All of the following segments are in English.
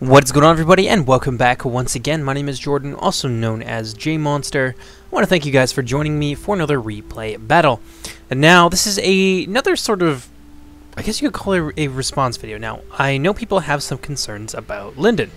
What's going on, everybody, and welcome back once again. My name is Jordan, also known as J-Monster. I want to thank you guys for joining me for another replay battle. And now, this is another sort of, I guess you could call it a response video. Now, I know people have some concerns about Lindon.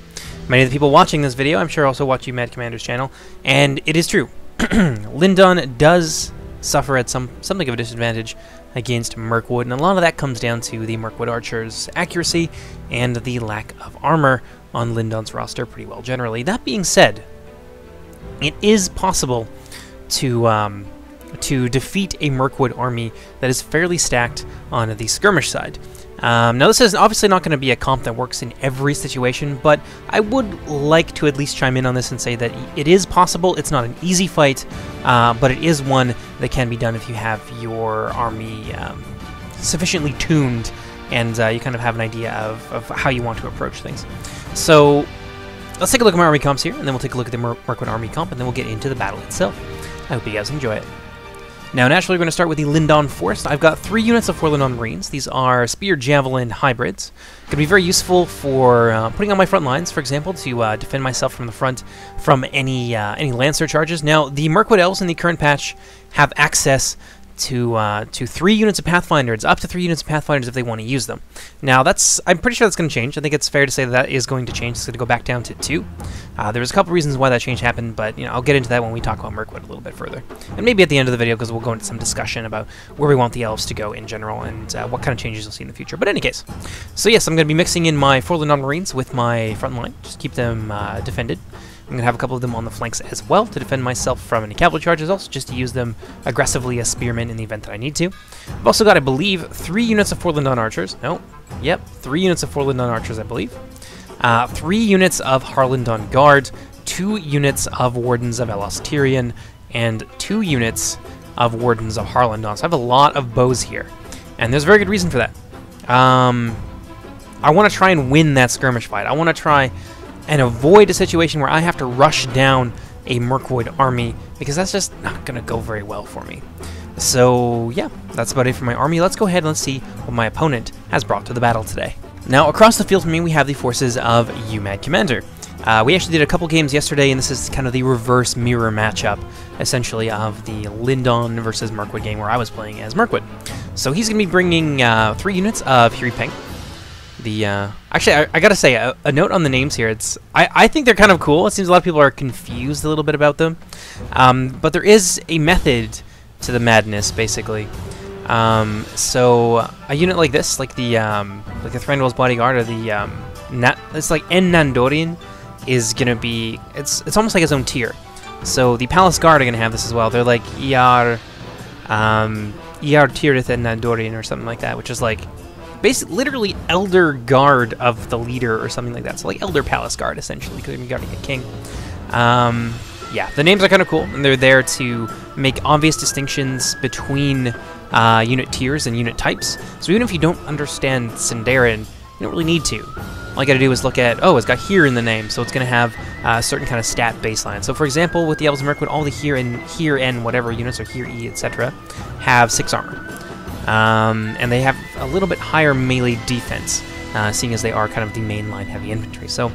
Many of the people watching this video, I'm sure, also watch Mad Commander's channel, and it is true. Lindon does suffer at something of a disadvantage against Mirkwood, and a lot of that comes down to the Mirkwood archer's accuracy and the lack of armor on Lindon's roster pretty well generally. That being said, it is possible to defeat a Mirkwood army that is fairly stacked on the skirmish side. Now, this is obviously not going to be a comp that works in every situation, but I would like to at least chime in on this and say that it is possible. It's not an easy fight, but it is one that can be done if you have your army sufficiently tuned and you kind of have an idea of how you want to approach things. So, let's take a look at my army comps here, and then we'll take a look at the Mirkwood army comp, and then we'll get into the battle itself. I hope you guys enjoy it. Now, naturally, we're going to start with the Lindon Forest. I've got 3 units of 4 Lindon Marines. These are Spear Javelin hybrids. Going to be very useful for putting on my front lines, for example, to defend myself from the front from any Lancer charges. Now, the Mirkwood Elves in the current patch have access to 3 units of Pathfinders, up to 3 units of Pathfinders if they want to use them. Now, I'm pretty sure that's going to change. I think it's fair to say that is going to change. It's going to go back down to 2. There's a couple reasons why that change happened, but I'll get into that when we talk about Mirkwood a little bit further. And maybe at the end of the video, because we'll go into some discussion about where we want the Elves to go in general and what kind of changes you'll see in the future. But in any case, so yes, I'm going to be mixing in my 4 Lindon Marines with my front line, just keep them defended. I'm going to have a couple of them on the flanks as well to defend myself from any cavalry charges, also just to use them aggressively as spearmen in the event that I need to. I've also got, I believe, 3 units of 4 Lindon archers. No, yep, 3 units of 4 Lindon archers, I believe. 3 units of Harlindon Guard, 2 units of Wardens of Tyrion, and 2 units of Wardens of Harlindon. So I have a lot of bows here, and there's a very good reason for that. I want to try and win that skirmish fight. I want to try and avoid a situation where I have to rush down a Mirkwood army, because that's just not going to go very well for me. So yeah, that's about it for my army. Let's go ahead and let's see what my opponent has brought to the battle today. Now, across the field for me, we have the forces of Mad Commander. We actually did a couple games yesterday, and this is kind of the reverse mirror matchup, essentially, of the Lindon versus Mirkwood game where I was playing as Mirkwood. So he's going to be bringing 3 units of Hiri Peng. Actually, I gotta say, a note on the names here. I think they're kind of cool. It seems a lot of people are confused a little bit about them, but there is a method to the madness, basically. So a unit like this, like the Thranduil's Bodyguard, or the it's like En Nandorian, is gonna be it's almost like its own tier. So the Palace Guard are gonna have this as well. They're like ER Tirith En Nandorian or something like that, which is like basically, literally, Elder Guard of the leader or something like that. So, like, Elder Palace Guard, essentially, because you're guarding a king. Yeah, the names are kind of cool, and they're there to make obvious distinctions between unit tiers and unit types. So even if you don't understand Sindarin, you don't really need to. All you gotta do is look at, oh, it's got here in the name, so it's gonna have a certain kind of stat baseline. So, for example, with the Elves of Mirkwood, all the here and whatever units, or here E, etc., have 6 armor. And they have a little bit higher melee defense, seeing as they are kind of the mainline heavy infantry. So,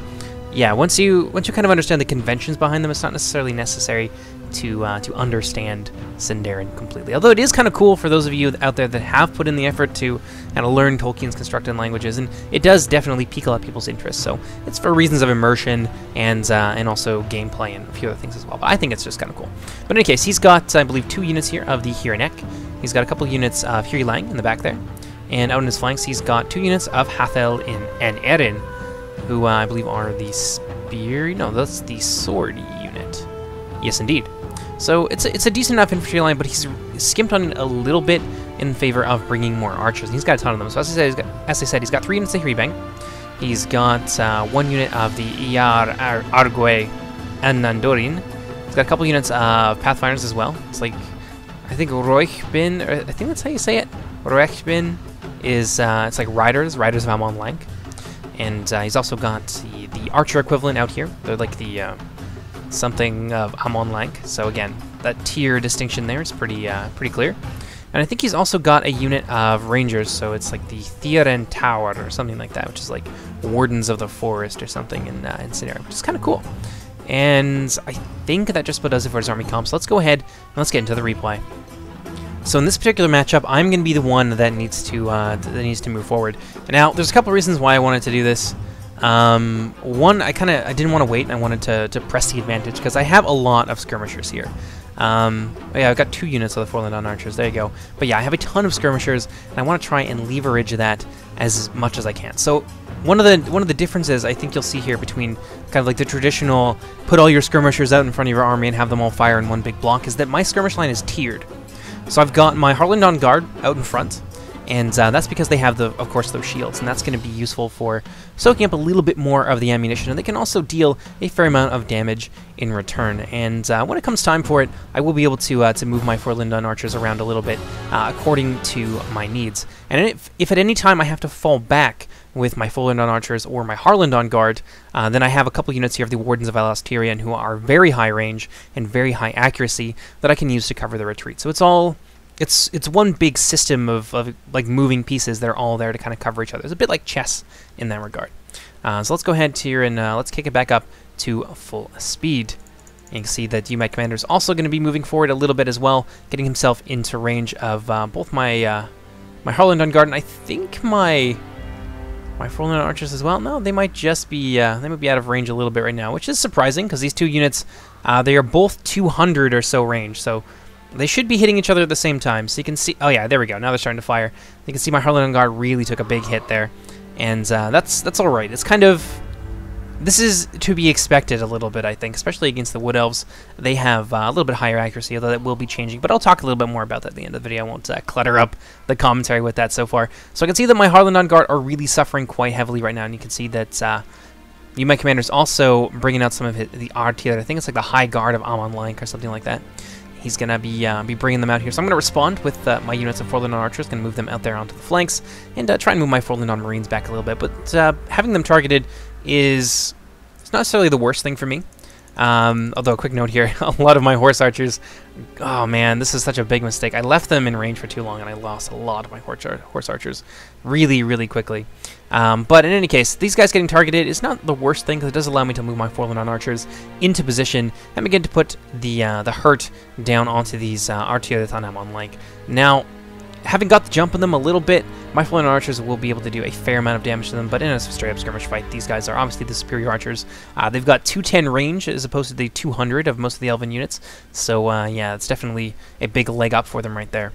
yeah, once you kind of understand the conventions behind them, it's not necessarily necessary to understand Sindarin completely. Although it is kind of cool for those of you out there that have put in the effort to kind of learn Tolkien's constructed languages, and it does definitely pique a lot of people's interest. So it's for reasons of immersion and also gameplay and a few other things as well. But I think it's just kind of cool. But in any case, he's got, I believe, 2 units here of the Hirinek. He's got a couple units of Hiri Lang in the back there. And out on his flanks, he's got 2 units of Hathel and Erin, who I believe are the spear... No, that's the sword unit. Yes, indeed. So it's a decent enough infantry line, but he's skimped on it a little bit in favor of bringing more archers. And he's got a ton of them. So as I said, he's got 3 units of Hiri Peng. He's got 1 unit of the Iar Argue and Nandorin. He's got a couple units of Pathfinders as well. It's like, I think Roichbin, or I think that's how you say it. Roichbin is, it's like Riders of Amon Lank. And he's also got the Archer equivalent out here. They're like the something of Amon Lank. So again, that tier distinction there is pretty clear. And I think he's also got a unit of rangers, so it's like the Theoren Tower or something like that, which is like Wardens of the Forest or something in scenario, which is kind of cool. And I think that just about does it for his army comp, so let's go ahead and let's get into the replay. So in this particular matchup, I'm going to be the one that needs to move forward. And now, there's a couple reasons why I wanted to do this. One, I didn't want to wait, and I wanted to press the advantage, because I have a lot of skirmishers here. Yeah, I've got 2 units of the 4 Lindon archers, there you go. But yeah, I have a ton of skirmishers, and I want to try and leverage that as much as I can. So one of the differences I think you'll see here between kind of like the traditional put all your skirmishers out in front of your army and have them all fire in one big block is that my skirmish line is tiered. So I've got my Lindon guard out in front, and that's because they have, of course, those shields, and that's going to be useful for soaking up a little bit more of the ammunition, and they can also deal a fair amount of damage in return. And when it comes time for it, I will be able to move my 4 Lindon archers around a little bit according to my needs. And if at any time I have to fall back with my 4 Lindon archers or my Lindon guard, then I have a couple units here of the Wardens of Tyrion who are very high range and very high accuracy that I can use to cover the retreat. So it's all... It's one big system of like moving pieces that are all there to kind of cover each other. It's a bit like chess in that regard. So let's go ahead here and let's kick it back up to full speed. You can see that my commander is also going to be moving forward a little bit as well, getting himself into range of both my Lindon guard and I think my 4 Lindon archers as well. No, they might just be out of range a little bit right now, which is surprising because these 2 units they are both 200 or so range. So they should be hitting each other at the same time. So you can see, oh yeah, there we go. Now they're starting to fire. You can see my Lindon guard really took a big hit there, and that's all right. It's kind of, this is to be expected a little bit, I think, especially against the Wood Elves. They have a little bit higher accuracy, although that will be changing. But I'll talk a little bit more about that at the end of the video. I won't clutter up the commentary with that so far. So I can see that my Lindon guard are really suffering quite heavily right now, and you can see that my commander's also bringing out some of the odd tier. I think it's like the High Guard of Amon Lank or something like that. He's going to be bringing them out here. So I'm going to respond with my units of 4 Lindon archers, going to move them out there onto the flanks, and try and move my 4 Lindon marines back a little bit. But having them targeted it's not necessarily the worst thing for me. Although, a quick note here, a lot of my horse archers, oh man, this is such a big mistake. I left them in range for too long, and I lost a lot of my horse archers really, really quickly. But in any case, these guys getting targeted is not the worst thing, because it does allow me to move my 4 Lindon archers into position and begin to put the hurt down onto these artillery that I'm on Lake. Now, having got the jump on them a little bit, my 4 Lindon archers will be able to do a fair amount of damage to them, but in a straight-up skirmish fight, these guys are obviously the superior archers. They've got 210 range as opposed to the 200 of most of the Elven units, so yeah, it's definitely a big leg up for them right there.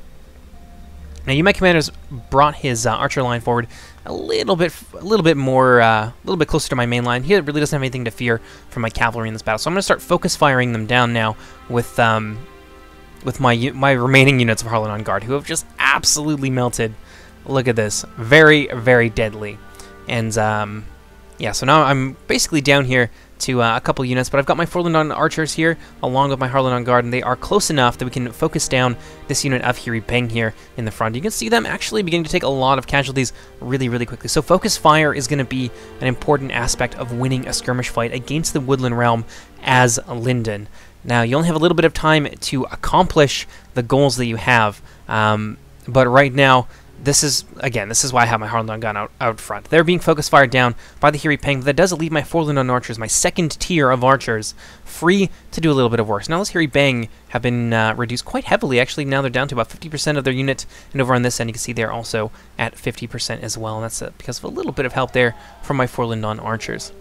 Now, my commander's brought his archer line forward a little bit closer to my main line. He really doesn't have anything to fear from my cavalry in this battle, so I'm going to start focus firing them down now with my remaining units of Lindon guard, who have just absolutely melted. Look at this, very, very deadly. And yeah, so now I'm basically down here to a couple units, but I've got my 4 Lindon archers here along with my Lindon guard, and they are close enough that we can focus down this unit of Hiri Peng here in the front. You can see them actually beginning to take a lot of casualties really, really quickly. So focus fire is going to be an important aspect of winning a skirmish fight against the Woodland Realm as Lindon. Now, you only have a little bit of time to accomplish the goals that you have, but right now, this is why I have my Lindon gun out front. They're being focus fired down by the Hiri Peng, but that does leave my 4 Lindon archers, my second tier of archers, free to do a little bit of work. Now, those Hiri Peng have been reduced quite heavily. Actually, now they're down to about 50% of their unit, and over on this end, you can see they're also at 50% as well, and that's because of a little bit of help there from my 4 Lindon archers.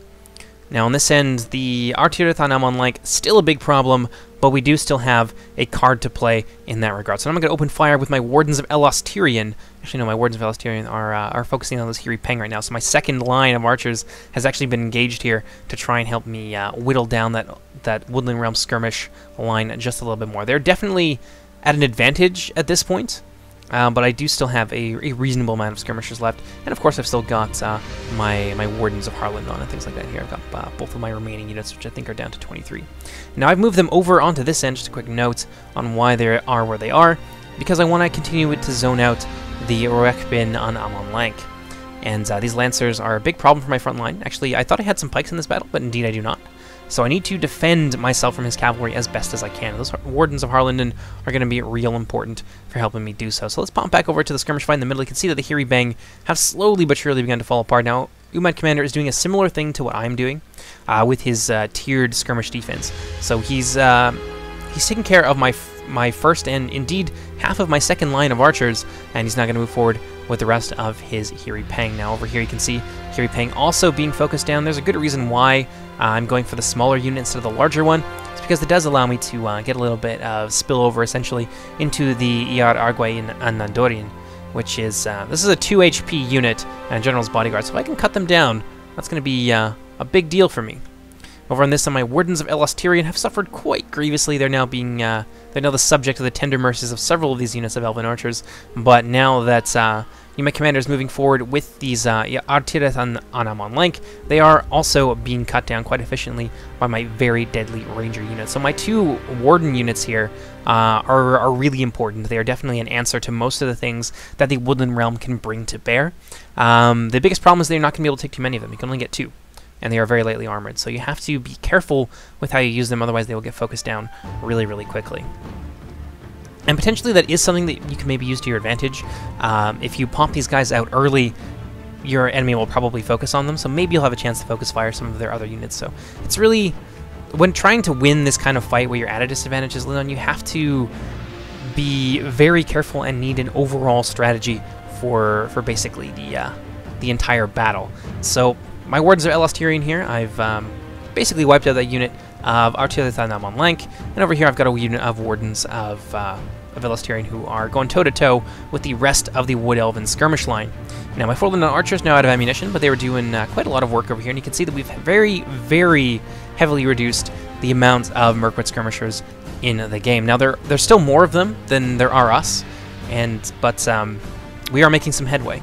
Now on this end, the artillery on Lake, still a big problem, but we do still have a card to play in that regard. So I'm going to open fire with my Wardens of Tyrion. Actually, no, my Wardens of Tyrion are focusing on those Hiri Peng right now. So my second line of archers has actually been engaged here to try and help me whittle down that Woodland Realm skirmish line just a little bit more. They're definitely at an advantage at this point. But I do still have a reasonable amount of skirmishers left, and of course I've still got my Wardens of Lindon and things like that here. I've got both of my remaining units, which I think are down to 23. Now I've moved them over onto this end, just a quick note on why they are where they are, because I want to continue to zone out the Roek Bin on Amon Lank. And these Lancers are a big problem for my front line. Actually, I thought I had some pikes in this battle, but indeed I do not. So I need to defend myself from his cavalry as best as I can. Those Wardens of Harlindon are going to be real important for helping me do so. So let's pop back over to the skirmish fight in the middle. You can see that the Hiribang have slowly but surely begun to fall apart. Now, Umad Commander is doing a similar thing to what I'm doing with his tiered skirmish defense. So he's taking care of my first and indeed half of my second line of archers, and he's not going to move forward with the rest of his Hiripang. Now over here you can see Hiripang also being focused down. There's a good reason why I'm going for the smaller unit instead of the larger one. It's because it does allow me to get a little bit of spillover essentially into the Iar Arguay and Nandorian, which is, this is a 2 HP unit and General's Bodyguard, so if I can cut them down, that's going to be a big deal for me. Over on this side, my Wardens of Elastirian have suffered quite grievously. They're now being, they're now the subject of the tender mercies of several of these units of Elven archers. But now that my commander is moving forward with these Artiret on Amon Lank, they are also being cut down quite efficiently by my very deadly ranger units. So my 2 Warden units here are really important. They are definitely an answer to most of the things that the Woodland Realm can bring to bear. The biggest problem is they're not going to be able to take too many of them. You can only get 2. And they are very lightly armored, so you have to be careful with how you use them, otherwise they will get focused down really, really quickly. And potentially that is something that you can maybe use to your advantage. If you pop these guys out early, your enemy will probably focus on them, so maybe you'll have a chance to focus fire some of their other units. So it's really, when trying to win this kind of fight where you're at a disadvantage as Lindon, you have to be very careful and need an overall strategy for basically the entire battle. So my Wardens are Elastirian here. I've basically wiped out that unit of Artilet on Lank, and over here I've got a unit of Wardens of Elastirian who are going toe-to-toe with the rest of the Wood Elven skirmish line. Now, my 4 Lindon archers now out of ammunition, but they were doing quite a lot of work over here, and you can see that we've very, very heavily reduced the amount of Mirkwood skirmishers in the game. Now, there's still more of them than there are us, but we are making some headway.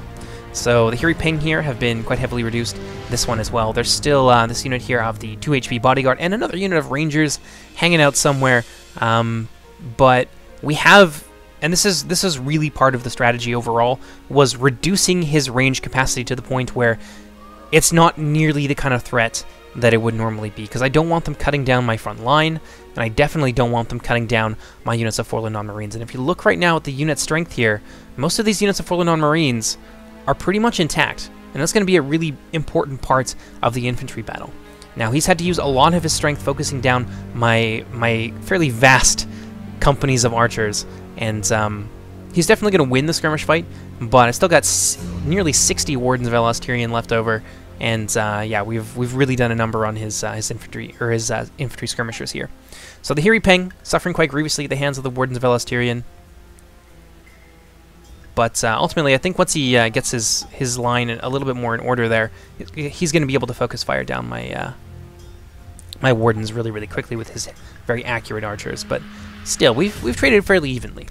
So the Hiripang here have been quite heavily reduced. This one as well. There's still this unit here of the 2 HP bodyguard and another unit of rangers hanging out somewhere. But we have, and this is really part of the strategy overall, was reducing his range capacity to the point where it's not nearly the kind of threat that it would normally be, because I don't want them cutting down my front line, and I definitely don't want them cutting down my units of 4 Lindon Marines. And if you look right now at the unit strength here, most of these units of 4 Lindon Marines are pretty much intact, and that's going to be a really important part of the infantry battle. Now, he's had to use a lot of his strength focusing down my fairly vast companies of archers, and he's definitely going to win the skirmish fight, but I still got nearly 60 Wardens of Elastirian left over, and yeah, we've really done a number on his infantry, or his infantry skirmishers here. So the Hiripang suffering quite grievously at the hands of the Wardens of Elastirian. But ultimately, I think once he gets his line a little bit more in order there, he's going to be able to focus fire down my my Wardens really, really quickly with his very accurate archers. But still, we've traded fairly evenly.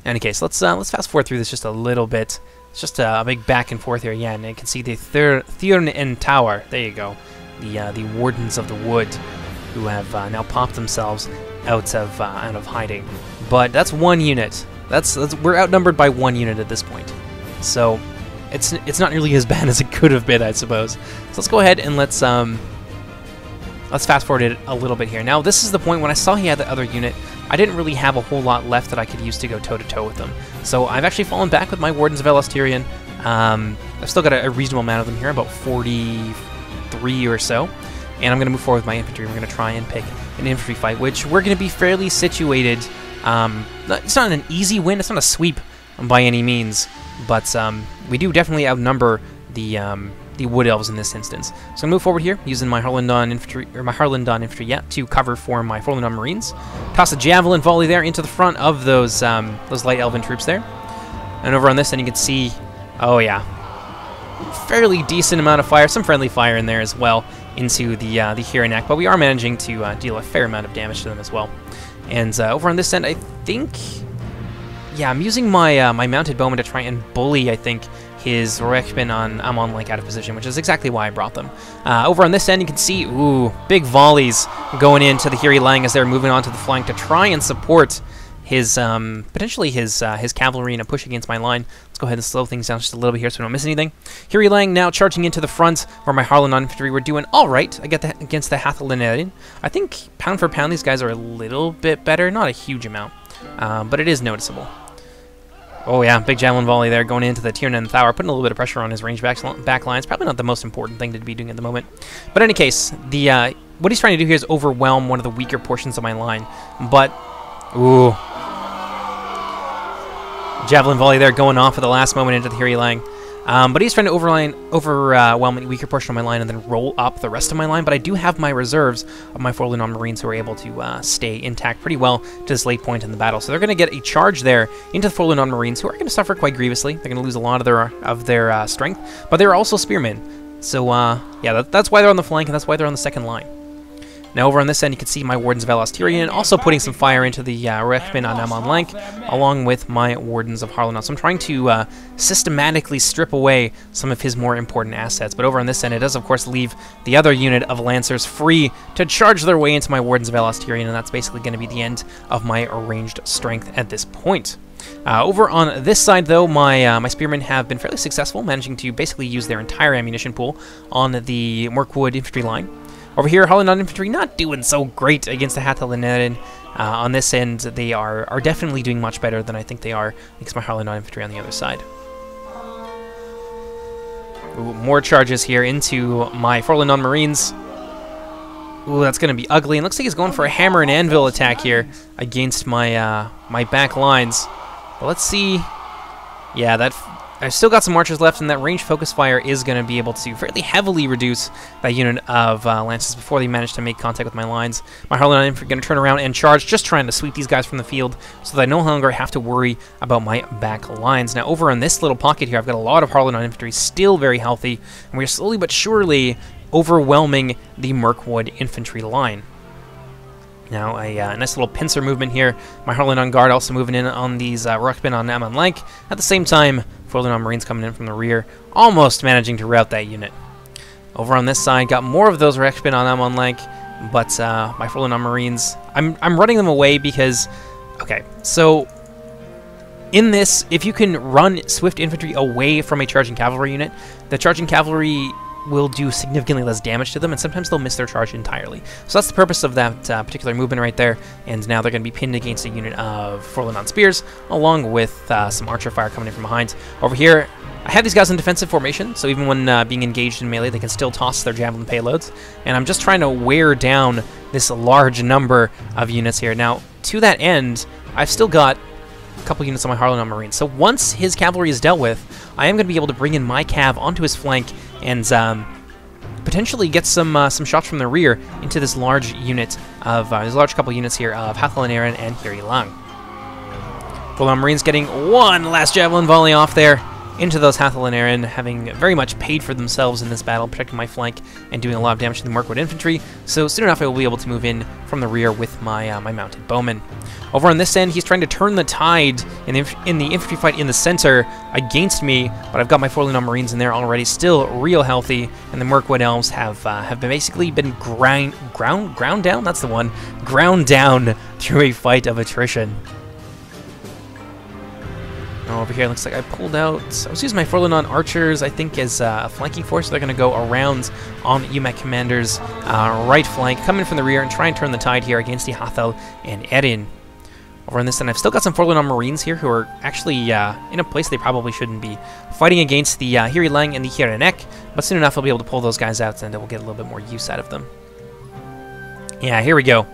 In any case, let's fast forward through this just a little bit. It's just a big back and forth here. Yeah, and you can see the Thurn and Tower. There you go. The Wardens of the Wood, who have now popped themselves out of hiding. But that's one unit. We're outnumbered by 1 unit at this point, so it's not nearly as bad as it could have been, I suppose. So let's go ahead and let's fast forward it a little bit here. Now, this is the point when I saw he had the other unit, I didn't really have a whole lot left that I could use to go toe-to-toe with them. So I've actually fallen back with my Wardens of Elastirian. I've still got a reasonable amount of them here, about 43 or so. And I'm going to move forward with my infantry. We're going to try and pick an infantry fight, which we're going to be fairly situated. It's not an easy win. It's not a sweep by any means, but we do definitely outnumber the Wood Elves in this instance. So I'm gonna move forward here using my Harlindon infantry, to cover for my 4 Lindon Marines. Toss a javelin volley there into the front of those light Elven troops there, and over on this end you can see, oh yeah, fairly decent amount of fire, some friendly fire in there as well into the Hiranak, but we are managing to deal a fair amount of damage to them as well. And over on this end, I think, yeah, I'm using my my mounted bowman to try and bully, I think, his Rekben on Amon Lake out of position, which is exactly why I brought them. Over on this end, you can see, ooh, big volleys going into the Hiri Lang as they're moving onto the flank to try and support his potentially his cavalry in a push against my line. Let's go ahead and slow things down just a little bit here so we don't miss anything. Here Lang now charging into the front, where my Harlan infantry were doing all right against the Hathalinarian. I think pound for pound these guys are a little bit better, not a huge amount, but it is noticeable. Oh yeah, big javelin volley there going into the Tiernan Tower, putting a little bit of pressure on his range back lines. Probably not the most important thing to be doing at the moment. But in any case, the what he's trying to do here is overwhelm one of the weaker portions of my line. But, ooh. Javelin volley there going off at the last moment into the Hiri Lang. But he's trying to overwhelm a weaker portion of my line and then roll up the rest of my line. But I do have my reserves of my 4 Lindon Marines who are able to stay intact pretty well to this late point in the battle. So they're going to get a charge there into the 4 Lindon Marines, who are going to suffer quite grievously. They're going to lose a lot of their strength, but they're also spearmen. So yeah, that's why they're on the flank, and that's why they're on the second line. Now over on this end, you can see my Wardens of Elastirian also putting some fire into the Rechbin on Amon Lank, along with my Wardens of Harlanon. So I'm trying to systematically strip away some of his more important assets. But over on this end, it does, of course, leave the other unit of Lancers free to charge their way into my Wardens of Elastirian, and that's basically going to be the end of my ranged strength at this point. Over on this side, though, my spearmen have been fairly successful, managing to basically use their entire ammunition pool on the Mirkwood infantry line. Over here, Harlanon infantry not doing so great against the Hathalinarian. On this end, they are definitely doing much better than I think they are against my Harlanon infantry on the other side. Ooh, more charges here into my 4 Lindon Marines. Ooh, that's going to be ugly. And looks like he's going for a hammer and anvil attack here against my my back lines. But let's see. Yeah, I've still got some archers left, and that range focus fire is going to be able to fairly heavily reduce that unit of lances before they manage to make contact with my lines. My Harlanon infantry are going to turn around and charge, just trying to sweep these guys from the field so that I no longer have to worry about my back lines. Now, over in this little pocket here, I've got a lot of Harlanon infantry still very healthy, and we're slowly but surely overwhelming the Mirkwood infantry line. Now, a nice little pincer movement here. My Harlanon Guard also moving in on these Rechbin on Amon Lank. At the same time, 4 Lindon Marines coming in from the rear, almost managing to rout that unit. Over on this side, got more of those Rechbin on Amon Lank, but my 4 Lindon Marines, I'm running them away because, okay, so in this, if you can run Swift Infantry away from a charging cavalry unit, the charging cavalry will do significantly less damage to them, and sometimes they'll miss their charge entirely. So that's the purpose of that particular movement right there, and now they're going to be pinned against a unit of 4 Lindon Spears, along with some archer fire coming in from behind. Over here, I have these guys in defensive formation, so even when being engaged in melee, they can still toss their javelin payloads, and I'm just trying to wear down this large number of units here. Now, to that end, I've still got a couple units on my Harlanon Marines. So once his cavalry is dealt with, I am going to be able to bring in my cav onto his flank and potentially get some shots from the rear into this large unit of this large couple units here of Hathalinarian and Hiri Lang. 4 Lindon Marines getting one last javelin volley off there into those Hathalinarian, having very much paid for themselves in this battle, protecting my flank and doing a lot of damage to the Mirkwood infantry. So soon enough, I will be able to move in from the rear with my my mounted bowmen. Over on this end, he's trying to turn the tide in the infantry fight in the center against me, but I've got my 4 Lindon Marines in there already, still real healthy, and the Mirkwood Elves have basically been ground down. That's the one, ground down through a fight of attrition. Over here, it looks like I pulled out. I was using my 4 Lindon archers, I think, as a flanking force. So they're going to go around on UMAC Commander's right flank, come in from the rear, and try and turn the tide here against the Hathal and Erin. Over on this end, I've still got some 4 Lindon Marines here who are actually in a place they probably shouldn't be, fighting against the Hiri Lang and the Hirenek, but soon enough I'll be able to pull those guys out, and we'll get a little bit more use out of them. Yeah, here we go.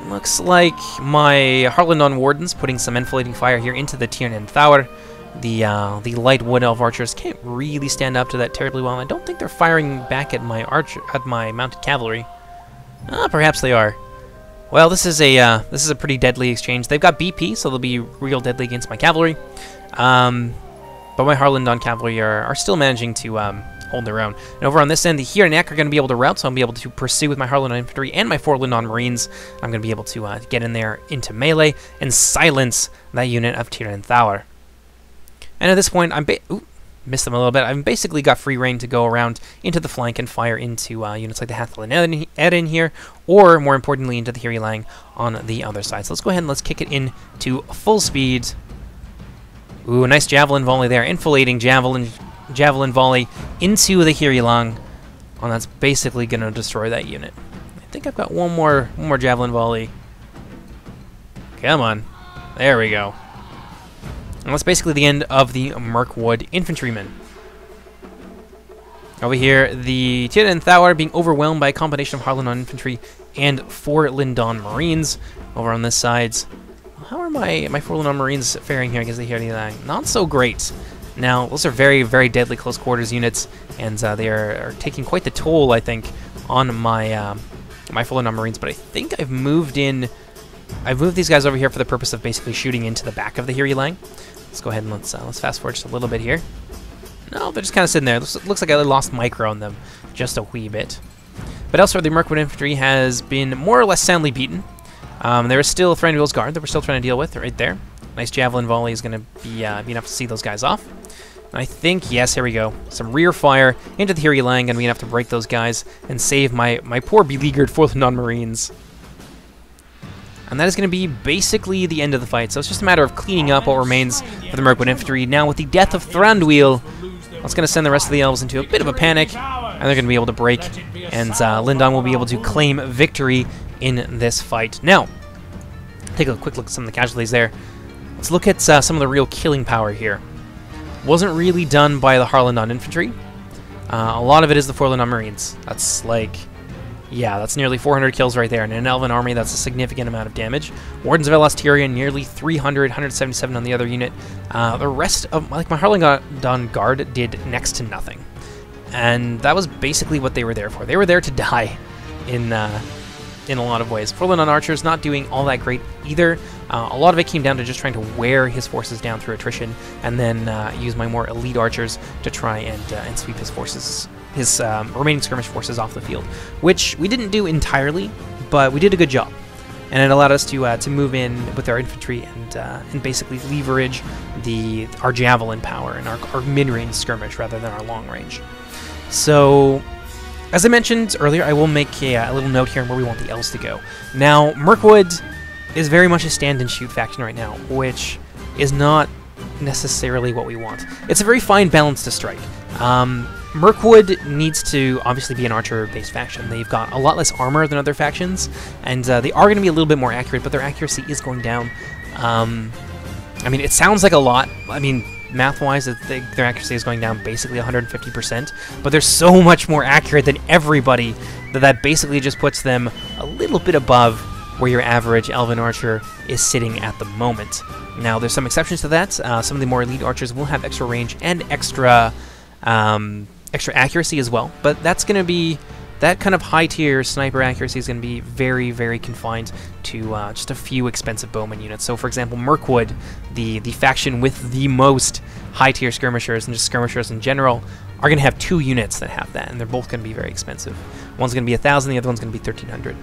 Looks like my Harlanon Wardens putting some enfilading fire here into the Tiernan Tower. The light wood elf archers can't really stand up to that terribly well, and I don't think they're firing back at my mounted cavalry. Perhaps they are. Well, this is a pretty deadly exchange. They've got BP, so they'll be real deadly against my cavalry. But my Harlanon cavalry are still managing to hold their own. And over on this end, the Hirenek are going to be able to rout, so I'll be able to pursue with my Harlanon infantry and my 4 Lindon Marines. I'm going to be able to get in there into melee and silence that unit of Tiernan Tower. And at this point, miss them a little bit. I've basically got free reign to go around into the flank and fire into units like the Hathel and Eden here, or more importantly into the Hirilang on the other side. So let's go ahead and let's kick it into full speed. Ooh, nice javelin volley there. Infilating javelin volley into the Hirilang. And that's basically going to destroy that unit. I think I've got one more javelin volley. Come on. There we go. And that's basically the end of the Mirkwood infantrymen. Over here, the Tira and Thau are being overwhelmed by a combination of Harlandon infantry and 4 Lindon marines. Over on this side, how are my 4 Lindon marines faring here against the Hirilang? Not so great. Now, those are very, very deadly close quarters units, and they are taking quite the toll, I think, on my my 4 Lindon marines. But I think I've moved these guys over here for the purpose of basically shooting into the back of the Hirilang. Let's go ahead and let's fast forward just a little bit here. No, they're just kind of sitting there. Looks like I lost micro on them just a wee bit. But elsewhere, the Mirkwood infantry has been more or less soundly beaten. There is still Thranduil's Guard that we're still trying to deal with right there. Nice javelin volley is going to be enough to see those guys off. And I think, yes, here we go. Some rear fire into the Hirilang, and we have to break those guys and save my poor beleaguered 4th non-marines. And that is going to be basically the end of the fight. So it's just a matter of cleaning up what remains for the Mirkwood infantry. Now, with the death of Thranduil, that's going to send the rest of the elves into a bit of a panic, and they're going to be able to break, and Lindon will be able to claim victory in this fight. Now, take a quick look at some of the casualties there. Let's look at some of the real killing power here. Wasn't really done by the Harlandon infantry. A lot of it is the 4 Lindon marines. That's like... yeah, that's nearly 400 kills right there. And in an Elven army, that's a significant amount of damage. Wardens of Elasteria, nearly 300, 177 on the other unit. The rest of, like, my Harlandon Guard did next to nothing. And that was basically what they were there for. They were there to die in a lot of ways. 4 Lindon Archers not doing all that great either. A lot of it came down to just trying to wear his forces down through attrition, and then use my more elite archers to try and sweep his forces, his remaining skirmish forces off the field, which we didn't do entirely, but we did a good job, and it allowed us to move in with our infantry and basically leverage our javelin power and our mid-range skirmish rather than our long range. So, as I mentioned earlier, I will make a little note here on where we want the elves to go. Now, Mirkwood is very much a stand-and-shoot faction right now, which is not necessarily what we want. It's a very fine balance to strike. Mirkwood needs to obviously be an archer-based faction. They've got a lot less armor than other factions, and they are going to be a little bit more accurate, but their accuracy is going down. I mean, it sounds like a lot. I mean, math-wise, their accuracy is going down basically 150%, but they're so much more accurate than everybody that basically just puts them a little bit above where your average Elven archer is sitting at the moment. Now, there's some exceptions to that. Some of the more elite archers will have extra range and extra accuracy as well, but that's going to be... that kind of high-tier sniper accuracy is going to be very, very confined to just a few expensive bowman units. So, for example, Mirkwood, the faction with the most high-tier skirmishers and just skirmishers in general, are going to have 2 units that have that, and they're both going to be very expensive. One's going to be 1,000, the other one's going to be 1,300.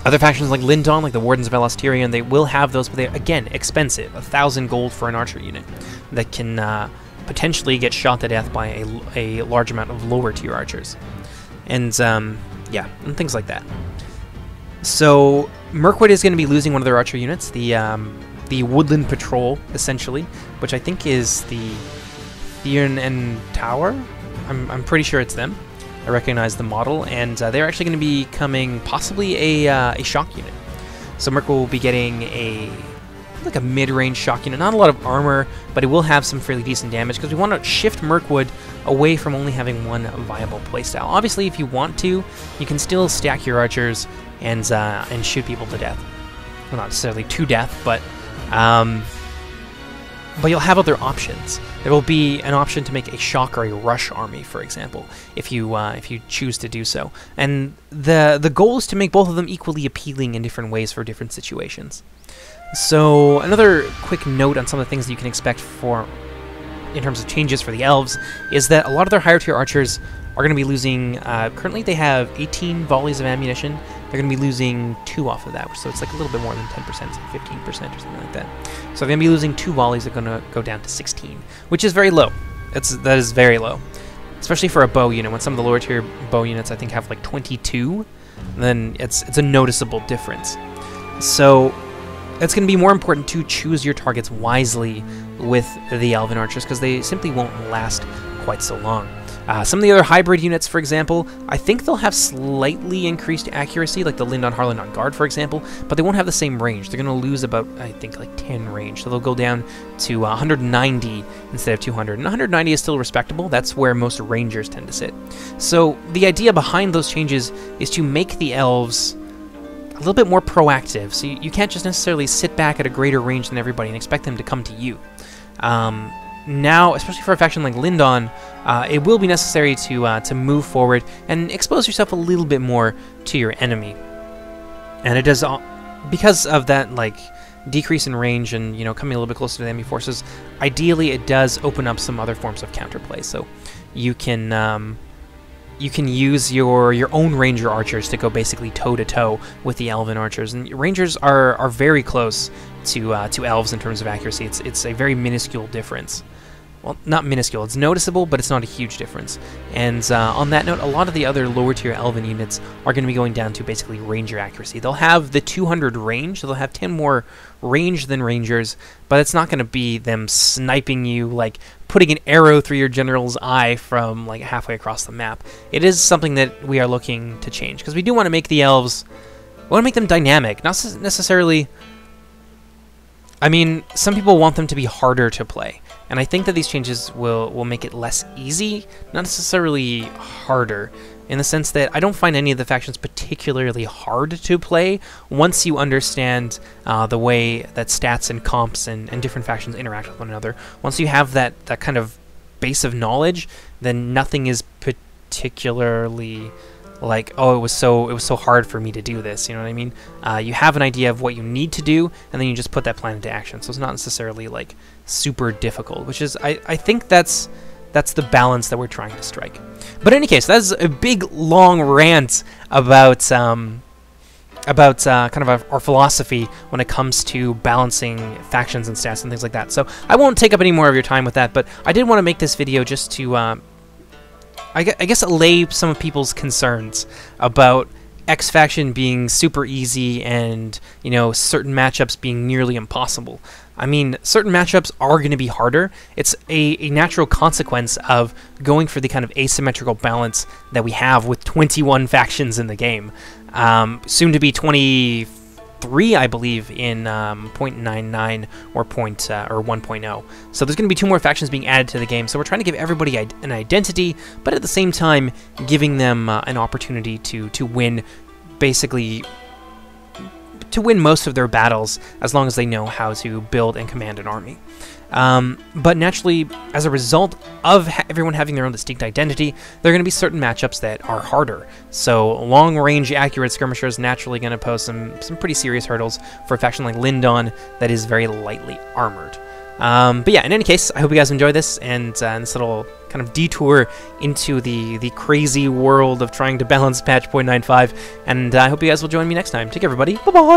Other factions like Lindon, like the Wardens of Elasteria, they will have those, but they're, again, expensive. 1,000 gold for an archer unit that can potentially get shot to death by a large amount of lower tier archers. And, yeah, and things like that. So, Mirkwood is going to be losing one of their archer units, the Woodland Patrol, essentially, which I think is the Theon and Tower. I'm pretty sure it's them. I recognize the model, and they're actually going to be becoming possibly a shock unit. So Mirkwood will be getting like a mid-range shock unit. Not a lot of armor, but it will have some fairly decent damage, because we want to shift Mirkwood away from only having one viable playstyle. Obviously, if you want to, you can still stack your archers and shoot people to death. Well, not necessarily to death, but you'll have other options. There will be an option to make a shock or a rush army, for example, if you choose to do so. And the goal is to make both of them equally appealing in different ways for different situations. So another quick note on some of the things that you can expect in terms of changes for the elves is that a lot of their higher tier archers are going to be losing. Currently, they have 18 volleys of ammunition they're going to be losing 2 off of that, so it's like a little bit more than 10%, it's like 15% or something like that. So they're going to be losing 2 volleys, they're going to go down to 16, which is very low. That is very low, especially for a bow unit. When some of the lower tier bow units I think have like 22, then it's a noticeable difference. So it's going to be more important to choose your targets wisely with the Elven archers, because they simply won't last quite so long. Some of the other hybrid units, for example, I think they'll have slightly increased accuracy, like the Lindon Harlan on guard, for example, but they won't have the same range. They're going to lose about, I think, like 10 range, so they'll go down to 190 instead of 200, and 190 is still respectable. That's where most rangers tend to sit. So the idea behind those changes is to make the elves a little bit more proactive, so you can't just necessarily sit back at a greater range than everybody and expect them to come to you. Now, especially for a faction like Lindon, it will be necessary to move forward and expose yourself a little bit more to your enemy. And it does, because of that like decrease in range and coming a little bit closer to the enemy forces. Ideally, it does open up some other forms of counterplay. So you can use your own ranger archers to go basically toe to toe with the elven archers, and rangers are very close to elves in terms of accuracy. It's a very minuscule difference. Well, not minuscule, it's noticeable, but it's not a huge difference. And on that note, a lot of the other lower tier elven units are going to be going down to basically ranger accuracy. They'll have the 200 range, so they'll have 10 more range than rangers, but it's not going to be them sniping you, like putting an arrow through your general's eye from like halfway across the map. It is something that we are looking to change, because we do want to make the elves, we want to make them dynamic, not necessarily. I mean, some people want them to be harder to play, and I think that these changes will make it less easy, not necessarily harder, in the sense that I don't find any of the factions particularly hard to play once you understand the way that stats and comps and different factions interact with one another. Once you have that kind of base of knowledge, then nothing is particularly like, oh, it was so hard for me to do this, you know what I mean? You have an idea of what you need to do, and then you just put that plan into action. So it's not necessarily like super difficult, which is, I think that's the balance that we're trying to strike. But in any case, that's a big long rant about kind of our philosophy when it comes to balancing factions and stats and things like that. So I won't take up any more of your time with that, but I did want to make this video just to I guess allay some of people's concerns about X faction being super easy and, certain matchups being nearly impossible. I mean, certain matchups are going to be harder. It's a natural consequence of going for the kind of asymmetrical balance that we have with 21 factions in the game. Soon to be 23, I believe, in 0.99 or 1.0. So there's going to be 2 more factions being added to the game. So we're trying to give everybody an identity, but at the same time giving them an opportunity to win, basically to win most of their battles, as long as they know how to build and command an army. But naturally, as a result of everyone having their own distinct identity, there are going to be certain matchups that are harder. So long-range accurate skirmishers is naturally going to pose some pretty serious hurdles for a faction like Lindon that is very lightly armored. But yeah, in any case, I hope you guys enjoy this, and this little kind of detour into the crazy world of trying to balance patch 0.95, and I hope you guys will join me next time. Take care, everybody. Bye-bye!